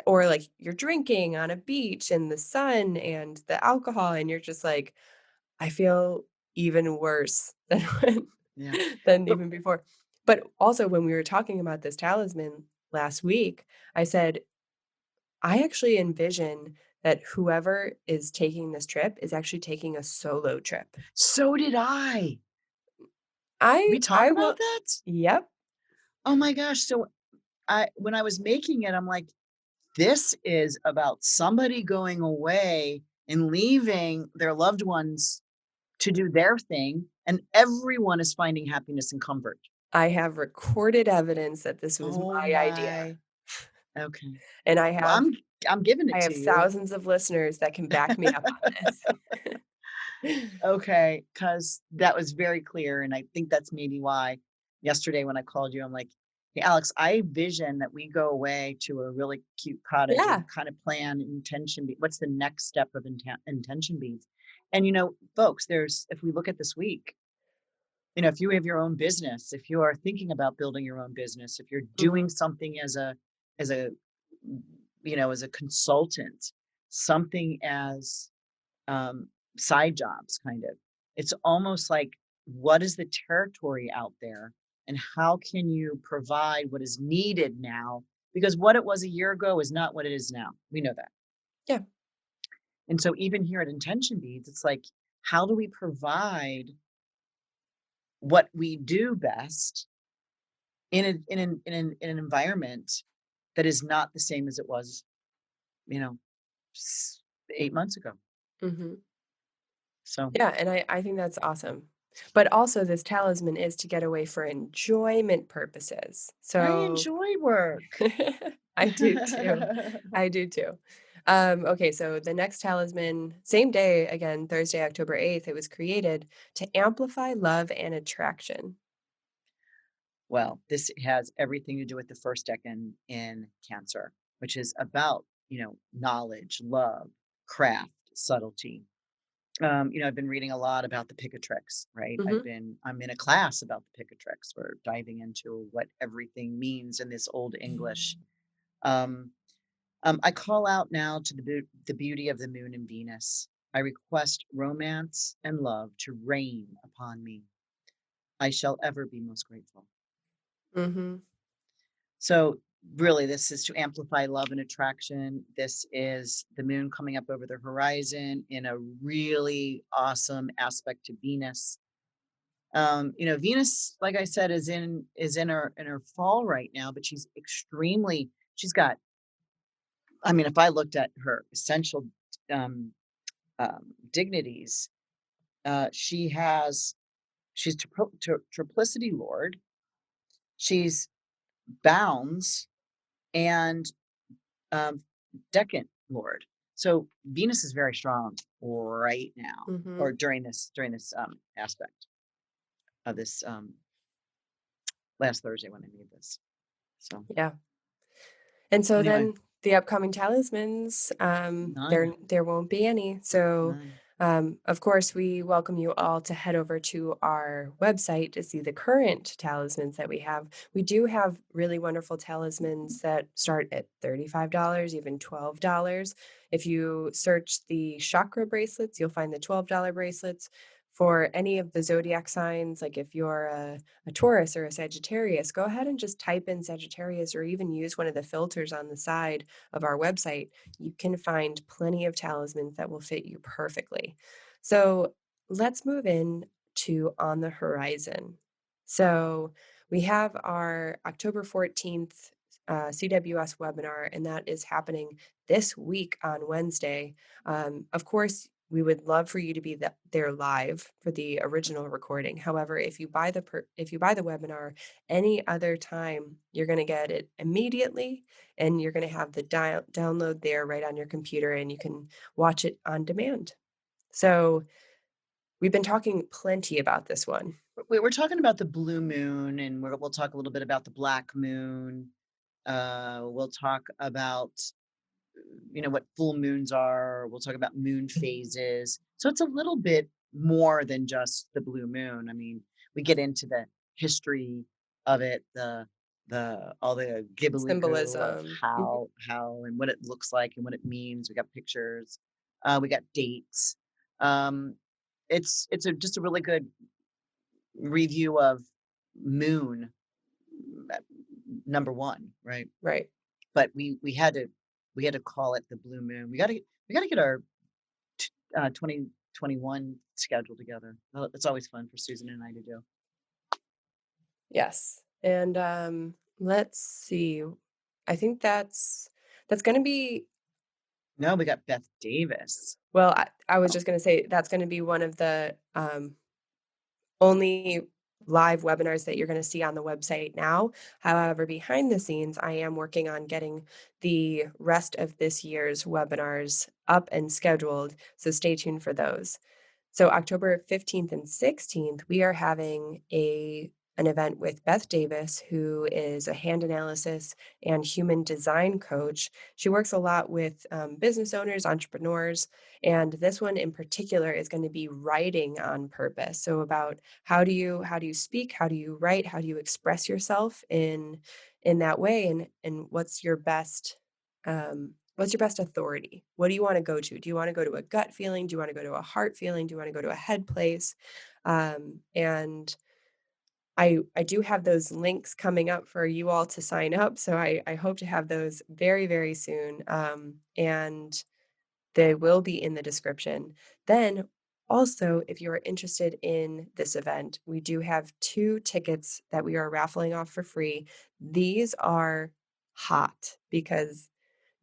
or like you're drinking on a beach and the sun and the alcohol, and you're just like, I feel even worse than Yeah. than But even before. But also when we were talking about this talisman last week, I said, I actually envision that whoever is taking this trip is actually taking a solo trip. so did I. We talk I about will. that? Yep. Oh my gosh. So when I was making it, I'm like, this is about somebody going away and leaving their loved ones to do their thing, and everyone is finding happiness and comfort. I have recorded evidence that this was Oh my idea, my. Okay. and Well, I'm giving I it to have you. thousands of listeners that can back me up on this. Okay, because that was very clear, and I think that's maybe why yesterday when I called you, I'm like, "Hey, Alex, I vision that we go away to a really cute cottage Yeah. and kind of plan what's the next step of intention beads?" And folks, if we look at this week, if you have your own business, if you are thinking about building your own business, if you're doing Mhm. something as a as a consultant, something as um, side jobs, kind of. It's almost like, what is the territory out there, and how can you provide what is needed now? Because what it was a year ago is not what it is now. We know that. Yeah. And so, even here at Intention Beads, it's like, how do we provide what we do best in an environment that is not the same as it was, you know, 8 months ago? Mhm. So Yeah, and I think that's awesome. But also this talisman is to get away for enjoyment purposes. I So enjoy work. I do too. I do too. Okay, so the next talisman, same day, again, Thursday, October 8th, it was created to amplify love and attraction. Well, this has everything to do with the first decan in Cancer, which is about, knowledge, love, craft, subtlety. I've been reading a lot about the Picatrix, right? Mhm. I'm in a class about the Picatrix. We're diving into what everything means in this old English. Um, I call out now to the beauty of the moon and Venus. I request romance and love to rain upon me. I shall ever be most grateful. Mhm. So, really, this is to amplify love and attraction. This is the moon coming up over the horizon in a really awesome aspect to Venus. Venus, like I said, is in her fall right now, but she's got. I mean, if I looked at her essential um, dignities, she has she's triplicity lord. She's bounds and um, Deccan Lord. So Venus is very strong right now, or Mhm. during this aspect of this last Thursday when I made this. So Yeah. And so anyway, then the upcoming talismans, none, there won't be any. So, none. of course, we welcome you all to head over to our website to see the current talismans that we have. We do have really wonderful talismans that start at $35, even $12. If you search the chakra bracelets, you'll find the $12 bracelets. For any of the zodiac signs, like if you're a Taurus or a Sagittarius, go ahead and just type in Sagittarius or even use one of the filters on the side of our website. You can find plenty of talismans that will fit you perfectly. So let's move in to On the Horizon. So we have our October 14th CWS webinar, and that is happening this week on Wednesday. Of course, we would love for you to be there live for the original recording. However, if you buy the webinar any other time, you're going to get it immediately, and you're going to have the download there right on your computer, and you can watch it on demand. So we've been talking plenty about this one. We're talking about the blue moon, and we'll talk a little bit about the black moon. We'll talk about what full moons are. We'll talk about moon phases. So it's a little bit more than just the blue moon. I mean, we get into the history of it, the all the gibbly goo of Symbolism. Mhm. how and what it looks like and what it means. We got pictures, we got dates. Um, it's just a really good review of moon uh, number one, right? Right. But we had to call it the blue moon. We gotta get our 2021 schedule together. It's always fun for Susan and I to do. Yes. And let's see. I think that's going to be No, we got Beth Davis. well, I was Oh, just going to say that's going to be one of the only live webinars that you're going to see on the website now. However, behind the scenes, I am working on getting the rest of this year's webinars up and scheduled. So stay tuned for those. So October 15th and 16th, we are having an event with Beth Davis, who is a hand analysis and human design coach. She works a lot with business owners, entrepreneurs, and this one in particular is going to be writing on purpose. So about how do you speak, how do you write, how do you express yourself in that way, and what's your best authority? What do you want to go to? Do you want to go to a gut feeling? Do you want to go to a heart feeling? Do you want to go to a head place? And I do have those links coming up for you all to sign up. So I hope to have those very, very soon. And they will be in the description. Then also, if you are interested in this event, we do have 2 tickets that we are raffling off for free. These are hot because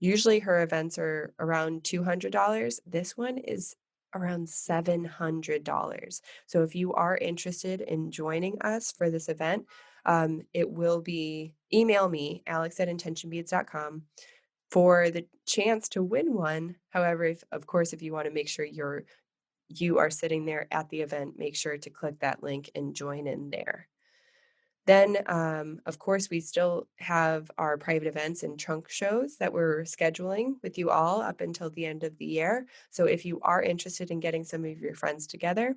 usually her events are around $200. This one is around $700. So if you are interested in joining us for this event, it will be email me, alex@intentionbeads.com for the chance to win one. However, if you want to make sure you are sitting there at the event, make sure to click that link and join in there. Then, of course, we still have our private events and trunk shows that we're scheduling with you all up until the end of the year. So if you are interested in getting some of your friends together,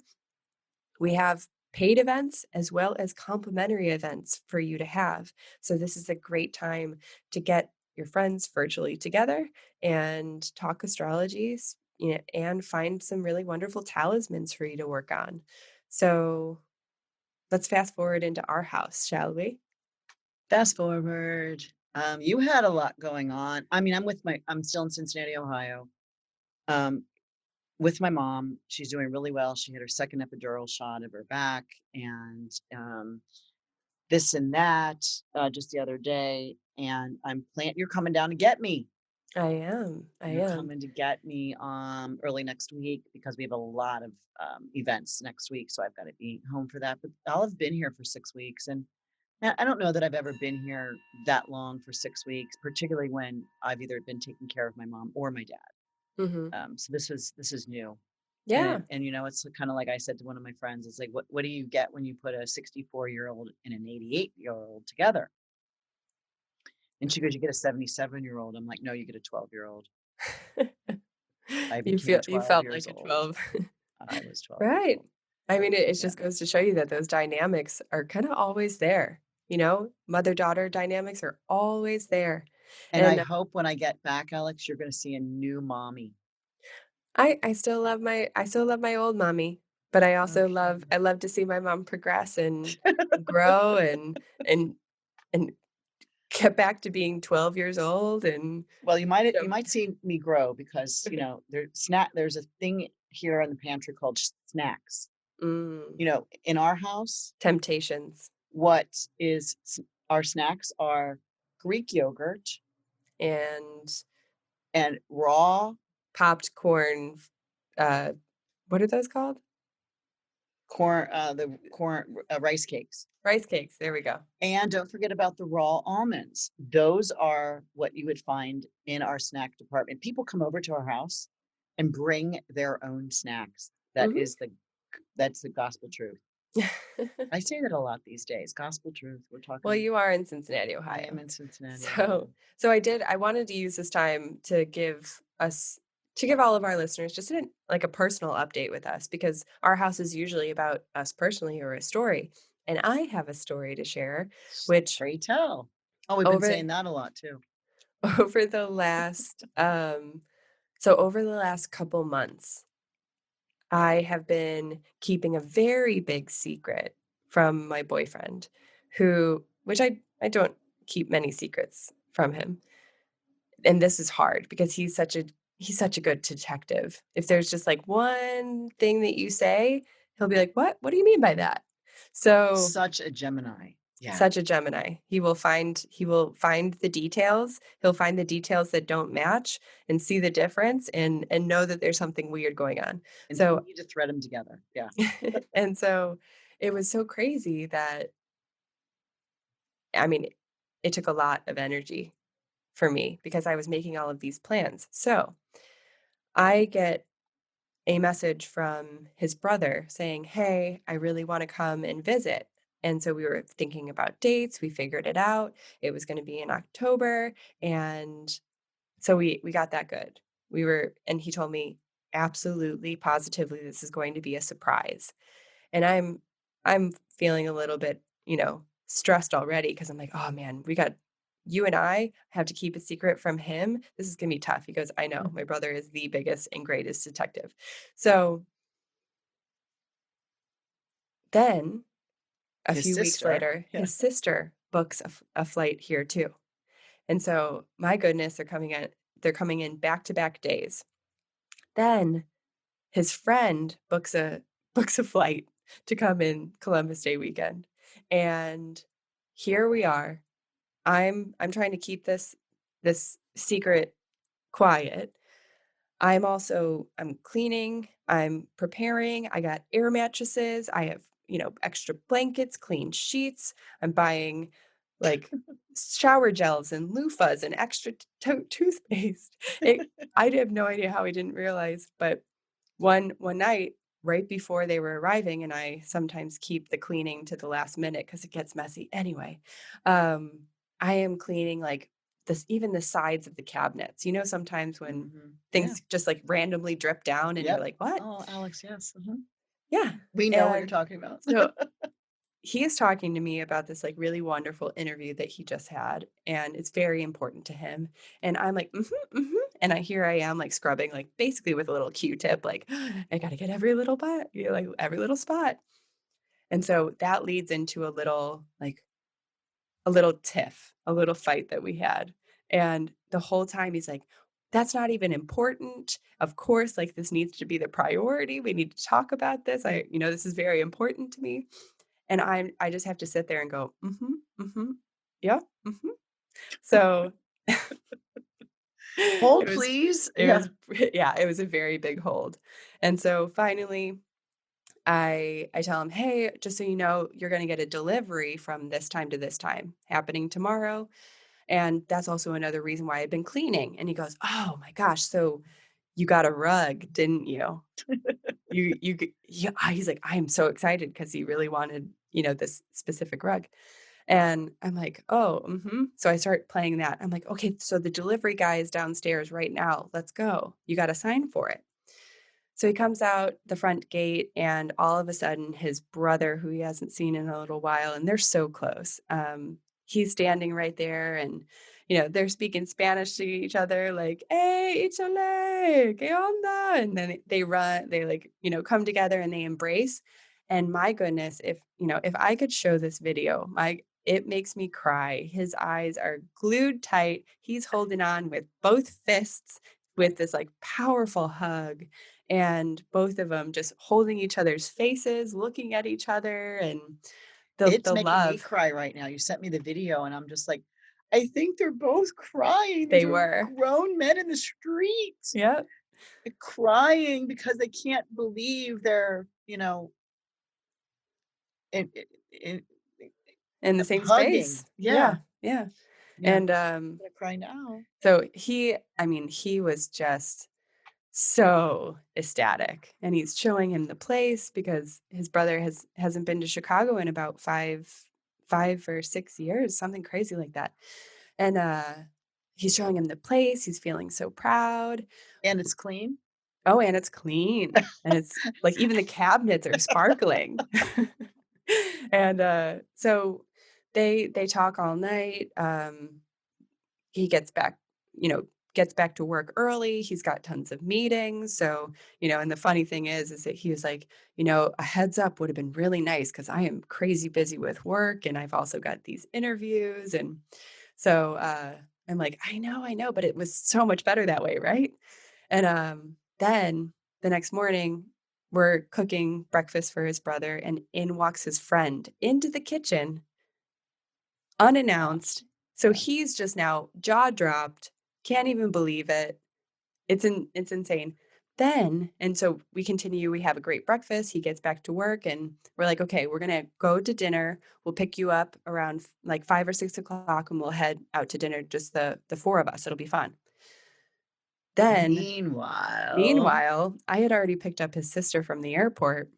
we have paid events as well as complimentary events for you to have. So this is a great time to get your friends virtually together and talk astrologies, and find some really wonderful talismans for you to work on. So let's fast forward into our house, shall we? fast forward. You had a lot going on. I mean, I'm still in Cincinnati, Ohio. Um, with my mom. She's doing really well. She had her second epidural shot of her back, and this and that just the other day. And you're coming down to get me. I am. I You're am. coming to get me early next week because we have a lot of events next week. So I've got to be home for that. But I'll have been here for 6 weeks. And I don't know that I've ever been here that long for 6 weeks, particularly when I've either been taking care of my mom or my dad. Mhm. So this is new. Yeah. And it's kind of like I said to one of my friends, it's like, what do you get when you put a 64-year-old and an 88-year-old together? And she goes, you get a 77-year-old. I'm like, no, you get a 12-year-old. I became You 12 felt years like a old. 12. I was 12 years Right. old. I mean, it Yeah. just goes to show you that those dynamics are kinda always there, mother-daughter dynamics are always there. And I And hope when I get back, Alex, you're going to see a new mommy. I still love my old mommy, but I also Okay. I love to see my mom progress and grow and and get back to being 12 years old and, Well, you you know might see me grow because, there's a thing here in the pantry called snacks. Mm, In our house, temptations what our snacks are Greek yogurt and and raw popped corn, uh, what are those called? rice cakes. Rice cakes, there we go. And don't forget about the raw almonds. Those are what you would find in our snack department. People come over to our house and bring their own snacks. Mhm. That's the gospel truth. I say that a lot these days. Gospel truth. Well, you are in Cincinnati, I am Ohio. in Cincinnati, So Ohio. I wanted to use this time to give all of our listeners just like a personal update with us because our house is usually about us personally or a story. And I have a story to share, which Pray tell. Oh, we've been over saying that a lot too. over the last over the last couple months, I have been keeping a very big secret from my boyfriend, which I don't keep many secrets from him. And this is hard because he's such a good detective. If there's just like one thing that you say, he'll be like, "What? What do you mean by that?" So Such a Gemini. Yeah. Such a Gemini. He will find the details. He'll find the details that don't match and see the difference and know that there's something weird going on. And you So need to thread them together. Yeah. and so it was so crazy that I mean, it took a lot of energy for me because I was making all of these plans. So I get a message from his brother saying, "Hey, I really want to come and visit." And so we were thinking about dates. We figured it out. It was going to be in October, and so we got that good. And he told me absolutely positively this is going to be a surprise. And I'm feeling a little bit, stressed already because I'm like, "Oh man, you and I have to keep a secret from him. This is going to be tough." He goes, "I know. My brother is the biggest and greatest detective." So then a His few weeks sister. later, Yeah. his sister books a flight here too. And so, my goodness, they're coming in back-to-back days. Then his friend books a flight to come in Columbus Day weekend. And here we are. I'm trying to keep this secret quiet. I'm cleaning, I'm preparing, I got air mattresses, I have, extra blankets, clean sheets, I'm buying, like, shower gels and loofahs and extra toothpaste. I have no idea how I didn't realize, but one night, right before they were arriving, and I sometimes keep the cleaning to the last minute because it gets messy anyway, um, I am cleaning, like, even the sides of the cabinets. Sometimes when Yeah. things just, like, randomly drip down and you're Yep. like, "What?" Oh, Alex, yes. Yeah, We know what you're and talking about. so he is talking to me about this, like, really wonderful interview that he just had, and it's very important to him, and I'm like, "Mhm, mhm," and here I am, like, scrubbing, like, basically with a little Q-tip, like, I gotta get every little like, every little spot, and so that leads into a little tiff, a little fight that we had, and the whole time he's like, "That's not even important. Of course, like, this needs to be the priority. We need to talk about this. This is very important to me." And I just have to sit there and go, "Mhm, mhm, yep, mhm." So, Hold, it was please. it Yeah. was yeah, it was a very big hold. And so finally, I tell him, "Hey, just so you know, you're gonna get a delivery from this time to this time, happening tomorrow, and that's also another reason why I've been cleaning." And he goes, "Oh my gosh, so you got a rug, didn't you?" Yeah, he's like, "I am so excited because he really wanted, this specific rug." And I'm like, "Oh, mhm." So I start playing that. I'm like, "Okay, so the delivery guy is downstairs right now. Let's go. You gotta sign for it." So he comes out the front gate, and all of a sudden, his brother, who he hasn't seen in a little while, and they're so close, he's standing right there, and they're speaking Spanish to each other, like, "Hey, échale, qué onda?" And then they run, they like, come together and they embrace. And my goodness, if I could show this video, it makes me cry. His eyes are glued tight. He's holding on with both fists with this like powerful hug, and both of them just holding each other's faces, looking at each other, and It's the making me love. cry right now. You sent me the video, and I'm just like, I think they're both crying. These They are were. grown men in the street Yep, crying because they can't believe they're, in, in, in, in the same hugging. space. Yeah. Yeah, yeah, Yeah. I'm and, gonna cry now. so he was just so ecstatic, and he's showing him the place because his brother hasn't been to Chicago in about 5 or 6 years, something crazy like that, and, he's showing him the place, he's feeling so proud. And it's clean. Oh, and it's clean, and it's like, even the cabinets are sparkling. And, so they talk all night, he you know, gets back to work early, he's got tons of meetings, so, and the funny thing is that he was like, "A heads up would have been really nice because I am crazy busy with work, and I've also got these interviews," and so, I'm like, I know, but it was so much better that way, right?" And, then the next morning, we're cooking breakfast for his brother, and in walks his friend into the kitchen unannounced. So Yeah. he's just now jaw dropped, can't even believe it. It's insane. Then, and so we continue, we have a great breakfast. He gets back to work and we're like, okay, we're gonna go to dinner. We'll pick you up around like 5 or 6 o'clock and we'll head out to dinner, just the four of us. It'll be fun. Then Meanwhile, I had already picked up his sister from the airport.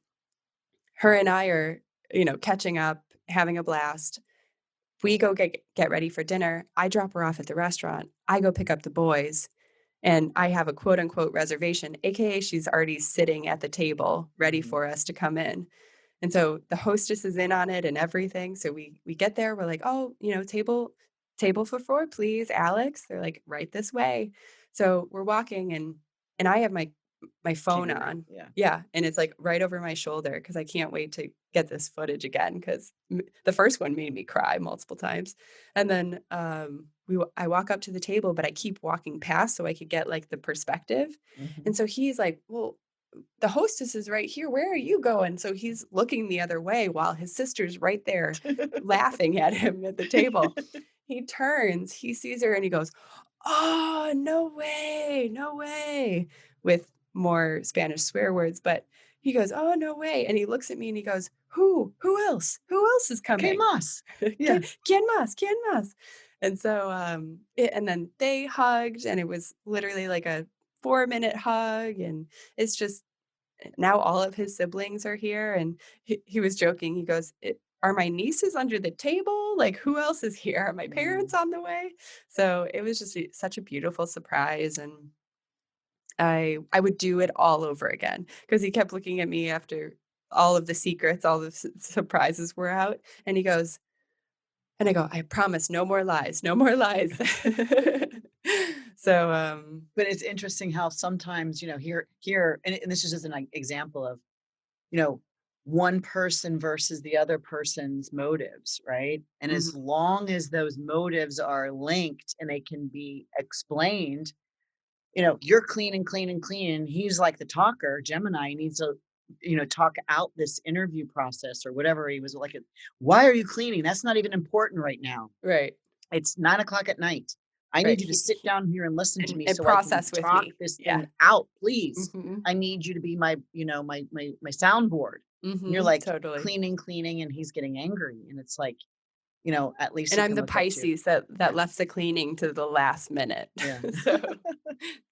Her and I are, catching up, having a blast. We go get ready for dinner. I drop her off at the restaurant. I go pick up the boys. And I have a quote unquote reservation, AKA she's already sitting at the table ready for us to come in. And so the hostess is in on it and everything. So we get there, we're like, oh, table for four, please, Alex. They're like, right this way. So we're walking and I have my phone TV, on. yeah. Yeah. And it's like right over my shoulder because I can't wait to get this footage again because the first one made me cry multiple times. And then I walk up to the table, but I keep walking past so I could get like the perspective. And so he's like, well, the hostess is right here. Where are you going? So he's looking the other way while his sister's right there laughing at him at the table. He turns, he sees her and he goes, oh, no way, no way, with more Spanish swear words. But he goes, oh, no way. And he looks at me and he goes, who else? Who else is coming? ¿Qué más? Yeah. ¿Quién más? ¿Quién más? And so, and then they hugged and it was literally like a 4-minute hug. And it's just, now all of his siblings are here. And he was joking. He goes, are my nieces under the table? Like, who else is here? Are my parents on the way? So it was just such a beautiful surprise. And I would do it all over again because he kept looking at me after all of the secrets, all the surprises were out. And he goes, and I go, I promise, no more lies, no more lies. So, But it's interesting how sometimes, here, and this is just an example of, one person versus the other person's motives, right? And as long as those motives are linked and they can be explained, you're clean and clean and clean. He's like the talker. Gemini needs to, talk out this interview process or whatever. He was like, why are you cleaning? That's not even important right now. right. It's 9:00 at night. I need you to sit down here and listen to me and so I can process with talk me. this Yeah. thing out, please. Mhm. I need you to be my, my soundboard. And you're like Totally. cleaning, and he's getting angry. And it's like, at least And he I'm can the look up to you. Pisces that left the cleaning to the last minute. Yeah.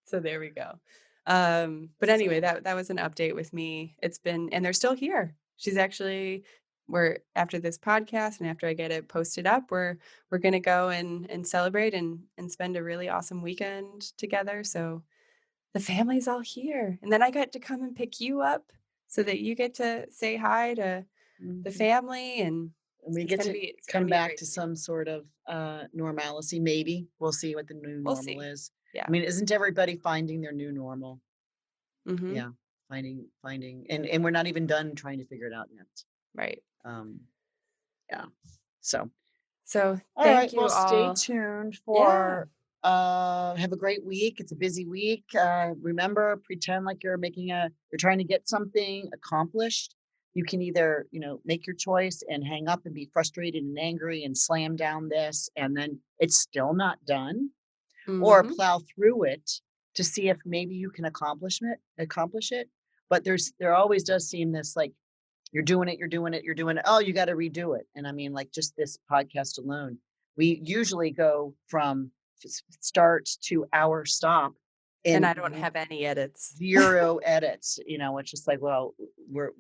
So there we go. But anyway, So- that was an update with me. It's been, and they're still here. She's actually, we're after this podcast and after I get it posted up, we're gonna go and celebrate and spend a really awesome weekend together. So the family's all here. And then I got to come and pick you up so that you get to say hi to the family and we it's get gonna to be it's come gonna be a back great to week. some sort of normalcy. Maybe we'll see what the new We'll normal see. is. Yeah. I mean, isn't everybody finding their new normal? Mhm. Yeah, finding, and we're not even done trying to figure it out yet. Right. Yeah. So So all thank right, you well, all. stay tuned Yeah. for have a great week. It's a busy week. Remember, pretend like you're trying to get something accomplished. You can either, make your choice and hang up and be frustrated and angry and slam down this, and then it's still not done, or Mhm. plow through it to see if maybe you can accomplish it. But there always does seem this like you're doing it. Oh, you got to redo it. And I mean, like just this podcast alone, we usually go from start to our stop And I don't have any edits. 0 edits. It's just like, well, we're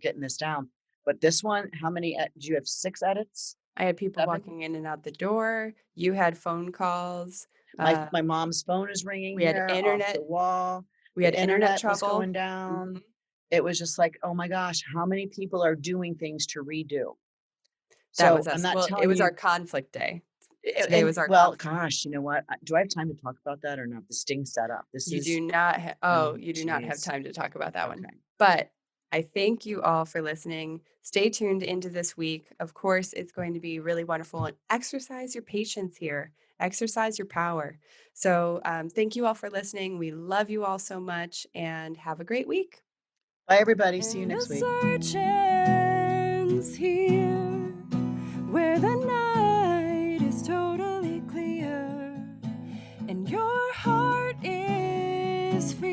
getting this down. But this one, how many? Do you have 6 edits? I had people 7? walking in and out the door. You had phone calls. My mom's phone is ringing We had here off internet. the wall. We had The internet was trouble. going down. Mhm. It was just like, oh my gosh, how many people are doing things to redo? That So was us. I'm not Well, telling it was you. our conflict day. Today And was our well, conflict. gosh, you know what? Do I have time to talk about that or not? The sting setup. You do not you do not have geez. time to talk about that one. Okay. But I thank you all for listening. Stay tuned into this week. Of course, it's going to be really wonderful and exercise your patience here. Exercise your power. So thank you all for listening. We love you all so much and have a great week. Bye, everybody. See you next The week. search ends here where the night is free.